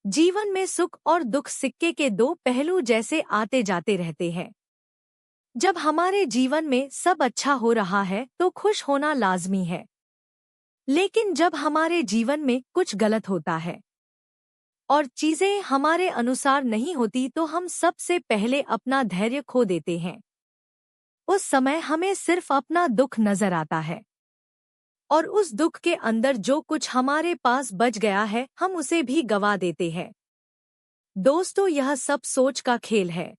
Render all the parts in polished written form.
जीवन में सुख और दुख सिक्के के दो पहलू जैसे आते जाते रहते हैं। जब हमारे जीवन में सब अच्छा हो रहा है तो खुश होना लाजमी है, लेकिन जब हमारे जीवन में कुछ गलत होता है और चीजें हमारे अनुसार नहीं होती तो हम सबसे पहले अपना धैर्य खो देते हैं। उस समय हमें सिर्फ अपना दुख नजर आता है और उस दुख के अंदर जो कुछ हमारे पास बच गया है हम उसे भी गवा देते हैं। दोस्तों, यह सब सोच का खेल है।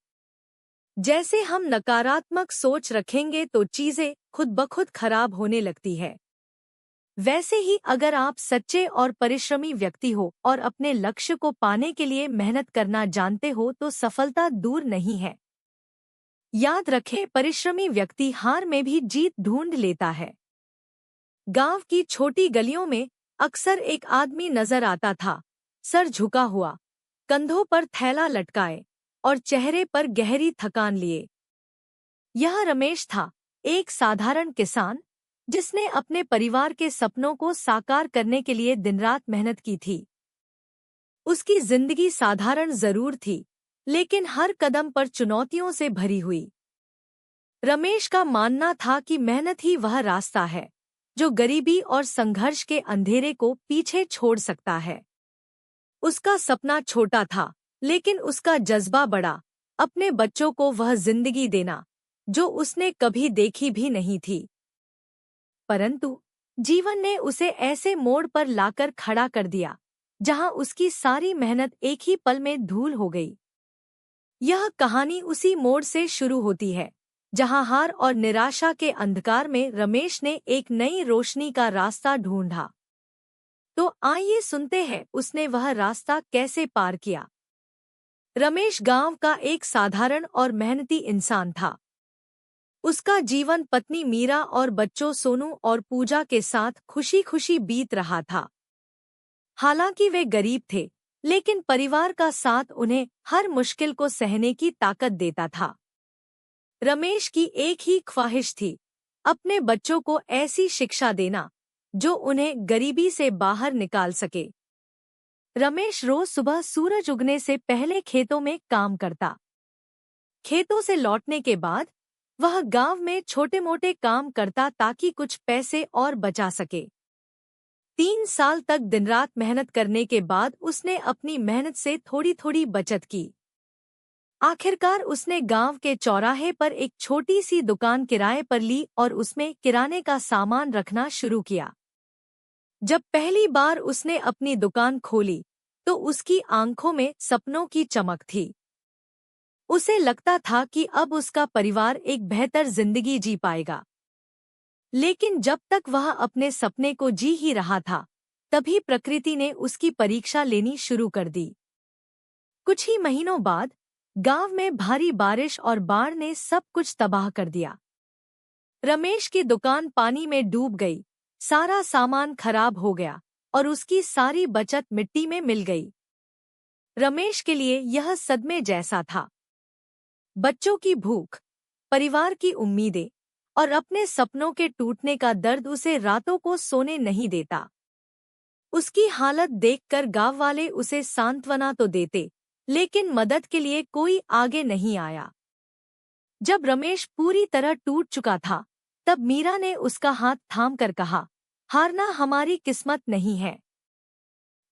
जैसे हम नकारात्मक सोच रखेंगे तो चीजें खुद ब खुद खराब होने लगती है। वैसे ही अगर आप सच्चे और परिश्रमी व्यक्ति हो और अपने लक्ष्य को पाने के लिए मेहनत करना जानते हो तो सफलता दूर नहीं है। याद रखें, परिश्रमी व्यक्ति हार में भी जीत ढूंढ लेता है। गांव की छोटी गलियों में अक्सर एक आदमी नजर आता था, सर झुका हुआ, कंधों पर थैला लटकाए और चेहरे पर गहरी थकान लिए। यह रमेश था, एक साधारण किसान जिसने अपने परिवार के सपनों को साकार करने के लिए दिन-रात मेहनत की थी। उसकी जिंदगी साधारण जरूर थी, लेकिन हर कदम पर चुनौतियों से भरी हुई। रमेश का मानना था कि मेहनत ही वह रास्ता है जो गरीबी और संघर्ष के अंधेरे को पीछे छोड़ सकता है। उसका सपना छोटा था, लेकिन उसका जज्बा बड़ा, अपने बच्चों को वह जिंदगी देना जो उसने कभी देखी भी नहीं थी। परंतु जीवन ने उसे ऐसे मोड़ पर लाकर खड़ा कर दिया जहां उसकी सारी मेहनत एक ही पल में धूल हो गई। यह कहानी उसी मोड़ से शुरू होती है जहां हार और निराशा के अंधकार में रमेश ने एक नई रोशनी का रास्ता ढूंढा। तो आइए सुनते हैं उसने वह रास्ता कैसे पार किया। रमेश गांव का एक साधारण और मेहनती इंसान था। उसका जीवन पत्नी मीरा और बच्चों सोनू और पूजा के साथ खुशी खुशी बीत रहा था। हालांकि वे गरीब थे, लेकिन परिवार का साथ उन्हें हर मुश्किल को सहने की ताकत देता था। रमेश की एक ही ख्वाहिश थी, अपने बच्चों को ऐसी शिक्षा देना जो उन्हें गरीबी से बाहर निकाल सके। रमेश रोज सुबह सूरज उगने से पहले खेतों में काम करता। खेतों से लौटने के बाद वह गांव में छोटे-मोटे काम करता ताकि कुछ पैसे और बचा सके। 3 साल तक दिन-रात मेहनत करने के बाद उसने अपनी मेहनत से थोड़ी-थोड़ी बचत की। आखिरकार उसने गांव के चौराहे पर एक छोटी सी दुकान किराए पर ली और उसमें किराने का सामान रखना शुरू किया। जब पहली बार उसने अपनी दुकान खोली तो उसकी आंखों में सपनों की चमक थी। उसे लगता था कि अब उसका परिवार एक बेहतर जिंदगी जी पाएगा। लेकिन जब तक वह अपने सपने को जी ही रहा था, तभी प्रकृति ने उसकी परीक्षा लेनी शुरू कर दी। कुछ ही महीनों बाद गांव में भारी बारिश और बाढ़ ने सब कुछ तबाह कर दिया। रमेश की दुकान पानी में डूब गई, सारा सामान खराब हो गया और उसकी सारी बचत मिट्टी में मिल गई। रमेश के लिए यह सदमे जैसा था। बच्चों की भूख, परिवार की उम्मीदें और अपने सपनों के टूटने का दर्द उसे रातों को सोने नहीं देता। उसकी हालत देखकर गांव वाले उसे सांत्वना तो देते, लेकिन मदद के लिए कोई आगे नहीं आया। जब रमेश पूरी तरह टूट चुका था, तब मीरा ने उसका हाथ थामकर कहा, हारना हमारी किस्मत नहीं है।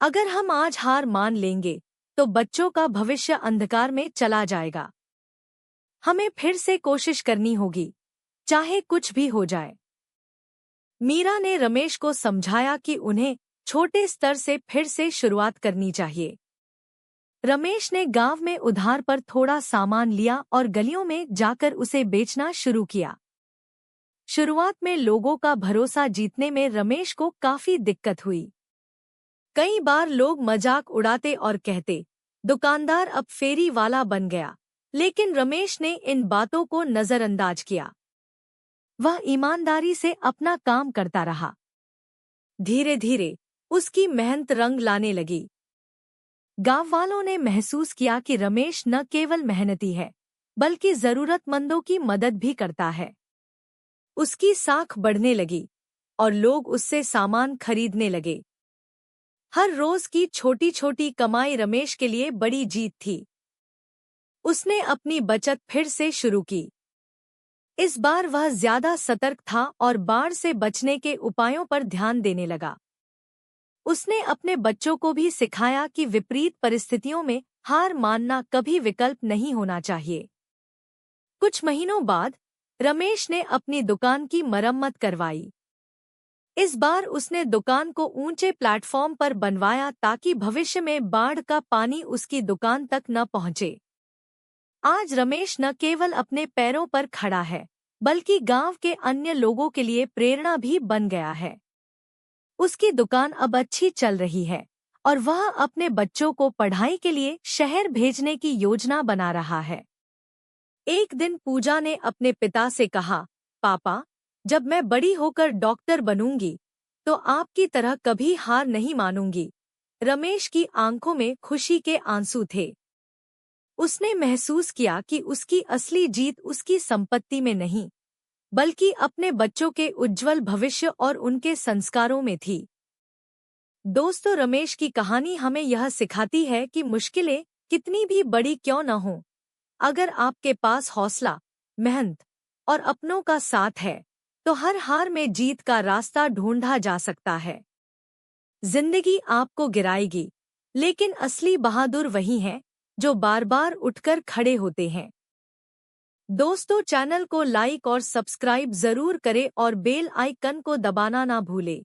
अगर हम आज हार मान लेंगे तो बच्चों का भविष्य अंधकार में चला जाएगा। हमें फिर से कोशिश करनी होगी, चाहे कुछ भी हो जाए। मीरा ने रमेश को समझाया कि उन्हें छोटे स्तर से फिर से शुरुआत करनी चाहिए। रमेश ने गांव में उधार पर थोड़ा सामान लिया और गलियों में जाकर उसे बेचना शुरू किया। शुरुआत में लोगों का भरोसा जीतने में रमेश को काफी दिक्कत हुई। कई बार लोग मजाक उड़ाते और कहते, दुकानदार अब फेरी वाला बन गया, लेकिन रमेश ने इन बातों को नजरअंदाज किया। वह ईमानदारी से अपना काम करता रहा। धीरे धीरे उसकी मेहनत रंग लाने लगी। गांव वालों ने महसूस किया कि रमेश न केवल मेहनती है, बल्कि जरूरतमंदों की मदद भी करता है। उसकी साख बढ़ने लगी और लोग उससे सामान खरीदने लगे। हर रोज की छोटी छोटी कमाई रमेश के लिए बड़ी जीत थी। उसने अपनी बचत फिर से शुरू की। इस बार वह ज्यादा सतर्क था और बाढ़ से बचने के उपायों पर ध्यान देने लगा। उसने अपने बच्चों को भी सिखाया कि विपरीत परिस्थितियों में हार मानना कभी विकल्प नहीं होना चाहिए। कुछ महीनों बाद रमेश ने अपनी दुकान की मरम्मत करवाई। इस बार उसने दुकान को ऊंचे प्लेटफॉर्म पर बनवाया ताकि भविष्य में बाढ़ का पानी उसकी दुकान तक न पहुंचे। आज रमेश न केवल अपने पैरों पर खड़ा है, बल्कि गांव के अन्य लोगों के लिए प्रेरणा भी बन गया है। उसकी दुकान अब अच्छी चल रही है और वह अपने बच्चों को पढ़ाई के लिए शहर भेजने की योजना बना रहा है। एक दिन पूजा ने अपने पिता से कहा, पापा, जब मैं बड़ी होकर डॉक्टर बनूंगी तो आपकी तरह कभी हार नहीं मानूंगी। रमेश की आंखों में खुशी के आंसू थे। उसने महसूस किया कि उसकी असली जीत उसकी संपत्ति में नहीं, बल्कि अपने बच्चों के उज्जवल भविष्य और उनके संस्कारों में थी। दोस्तों, रमेश की कहानी हमें यह सिखाती है कि मुश्किलें कितनी भी बड़ी क्यों न हों, अगर आपके पास हौसला, मेहनत और अपनों का साथ है तो हर हार में जीत का रास्ता ढूंढा जा सकता है। जिंदगी आपको गिराएगी, लेकिन असली बहादुर वही हैं जो बार बार उठकर खड़े होते हैं। दोस्तों, चैनल को लाइक और सब्सक्राइब जरूर करें और बेल आइकन को दबाना ना भूलें।